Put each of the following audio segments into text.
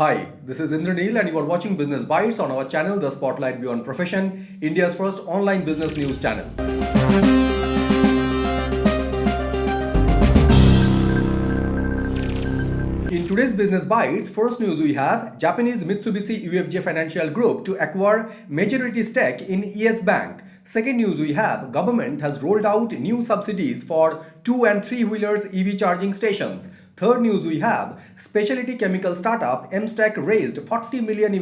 Hi, this is Indranil and you are watching Business Bites on our channel, The Spotlight Beyond Profession, India's first online business news channel. In today's Business Bites, first news we have Japanese Mitsubishi UFJ Financial Group to acquire majority stake in Yes Bank. Second news we have government has rolled out new subsidies for 2 and 3 wheelers EV charging stations. Third news we have specialty chemical startup Mstack raised $40 million.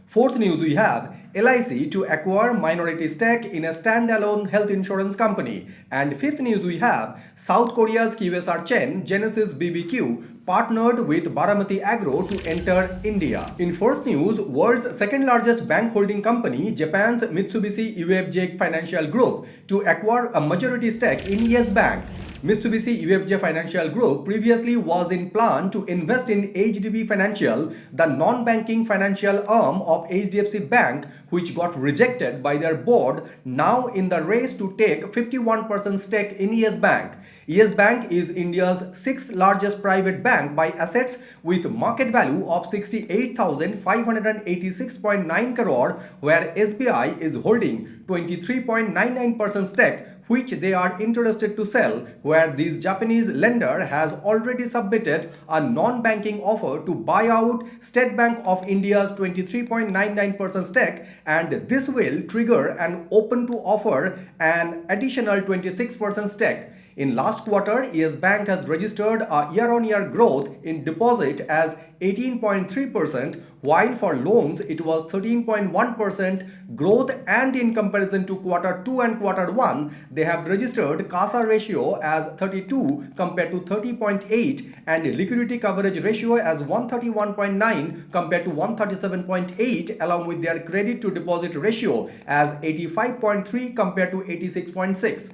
Fourth news we have LIC to acquire minority stake in a standalone health insurance company. And fifth news we have South Korea's QSR chain Genesis BBQ partnered with Baramati Agro to enter India. In first news, world's second largest bank holding company, Japan's Mitsubishi UFJ Financial Group, to acquire a majority stake in Yes Bank. Mitsubishi UFJ Financial Group previously was in plan to invest in HDB Financial, the non-banking financial arm of HDFC Bank, which got rejected by their board, now in the race to take 51% stake in Yes Bank. Yes Bank is India's sixth largest private bank by assets with market value of 68,586.9 crore, where SBI is holding 23.99% stake, which they are interested to sell, where this Japanese lender has already submitted a non-banking offer to buy out State Bank of India's 23.99% stake, and this will trigger an open to offer an additional 26% stake. In last quarter, Yes Bank has registered a year-on-year growth in deposit as 18.3%, while for loans it was 13.1% growth, and in comparison to quarter 2 and quarter 1, they have registered CASA ratio as 32 compared to 30.8 and liquidity coverage ratio as 131.9 compared to 137.8, along with their credit to deposit ratio as 85.3 compared to 86.6.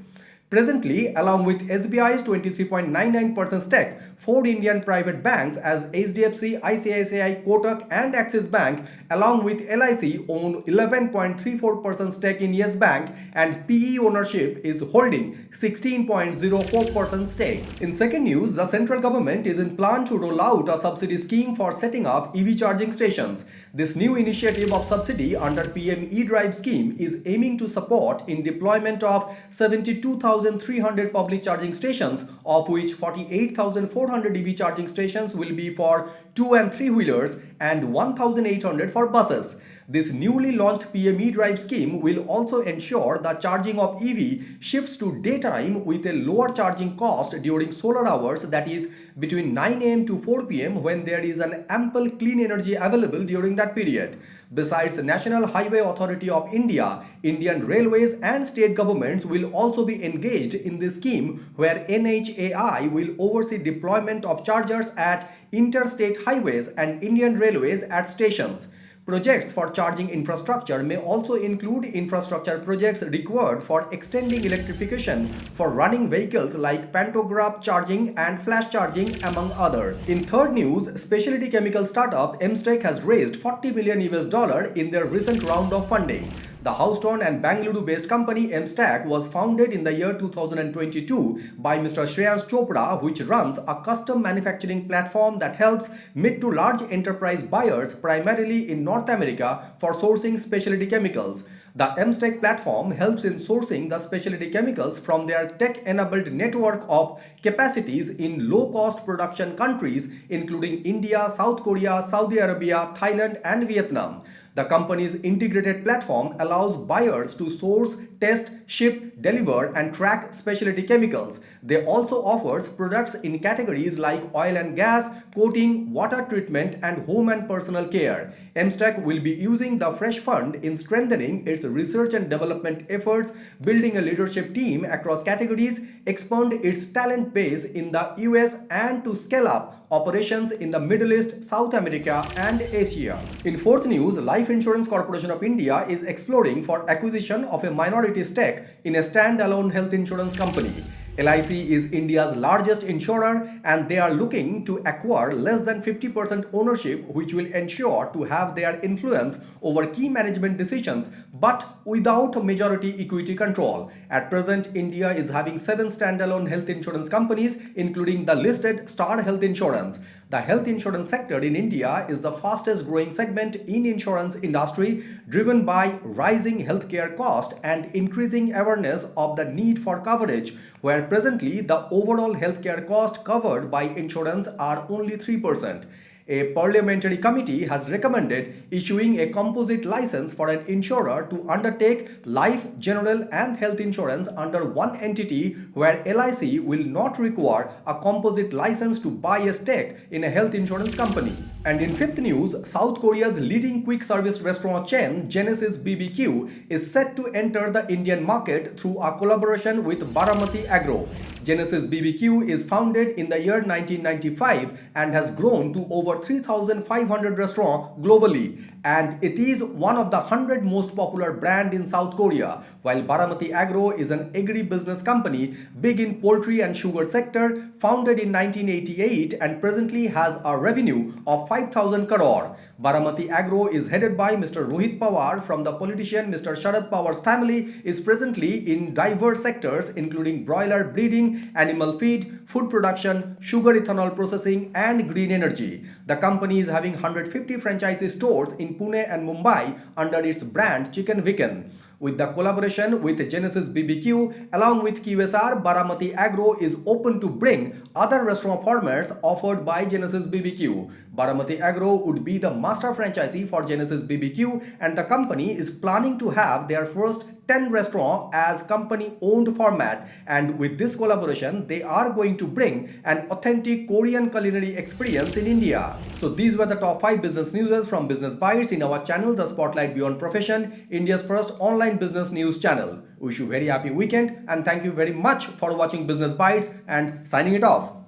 Presently, along with SBI's 23.99% stake, 4 Indian private banks as HDFC, ICICI, Kotak and Axis Bank, along with LIC, own 11.34% stake in Yes Bank, and PE ownership is holding 16.04% stake. In second news, the central government is in plan to roll out a subsidy scheme for setting up EV charging stations. This new initiative of subsidy under PM E-Drive scheme is aiming to support in deployment of 72,300 public charging stations, of which 48,400 EV charging stations will be for 2 and 3 wheelers and 1,800 for buses. This newly launched PM E-Drive scheme will also ensure the charging of EV shifts to daytime with a lower charging cost during solar hours, that is between 9 am to 4 pm, when there is an ample clean energy available during that period. Besides, National Highway Authority of India, Indian Railways and state governments will also be engaged in this scheme, where NHAI will oversee deployment of chargers at interstate highways and Indian Railways at stations. Projects for charging infrastructure may also include infrastructure projects required for extending electrification for running vehicles like pantograph charging and flash charging, among others. In third news, specialty chemical startup Mstack has raised $40 million in their recent round of funding. The Houston and Bangalore-based company Mstack was founded in the year 2022 by Mr. Shreyans Chopra, which runs a custom manufacturing platform that helps mid to large enterprise buyers, primarily in North America, for sourcing specialty chemicals. The Mstack platform helps in sourcing the specialty chemicals from their tech-enabled network of capacities in low-cost production countries, including India, South Korea, Saudi Arabia, Thailand, and Vietnam. The company's integrated platform allows buyers to source, test, ship, deliver, and track specialty chemicals. They also offers products in categories like oil and gas, coating, water treatment, and home and personal care. Mstack will be using the fresh fund in strengthening its research and development efforts, building a leadership team across categories, expand its talent base in the US, and to scale up operations in the Middle East, South America, and Asia. In fourth news, Life Insurance Corporation of India is exploring for acquisition of a minority stake in a standalone health insurance company. LIC is India's largest insurer, and they are looking to acquire less than 50% ownership, which will ensure to have their influence over key management decisions, but without majority equity control. At present, India is having 7 standalone health insurance companies, including the listed Star Health Insurance. The health insurance sector in India is the fastest growing segment in insurance industry, driven by rising healthcare cost and increasing awareness of the need for coverage, where presently the overall healthcare cost covered by insurance are only 3%. A parliamentary committee has recommended issuing a composite license for an insurer to undertake life, general, and health insurance under one entity, where LIC will not require a composite license to buy a stake in a health insurance company. And in fifth news, South Korea's leading quick service restaurant chain, Genesis BBQ, is set to enter the Indian market through a collaboration with Baramati Agro. Genesis BBQ is founded in the year 1995 and has grown to over 3,500 restaurants globally, and it is one of the 100 most popular brand in South Korea, while Baramati Agro is an agri-business company big in poultry and sugar sector, founded in 1988 and presently has a revenue of 5,000 crore. Baramati Agro is headed by Mr. Rohit Pawar from the politician Mr. Sharad Pawar's family, is presently in diverse sectors including broiler breeding, animal feed, food production, sugar ethanol processing, and green energy. The company is having 150 franchisee stores in Pune and Mumbai under its brand Chicken Weekend. With the collaboration with Genesis BBQ along with QSR, Baramati Agro is open to bring other restaurant formats offered by Genesis BBQ. Baramati Agro would be the master franchisee for Genesis BBQ, and the company is planning to have their first 10 restaurants as company owned format, and with this collaboration they are going to bring an authentic Korean culinary experience in India. So these were the top 5 business news from Business Bytes in our channel, The Spotlight Beyond Profession, India's first online business news channel. Wish you very happy weekend and thank you very much for watching Business Bytes and signing it off.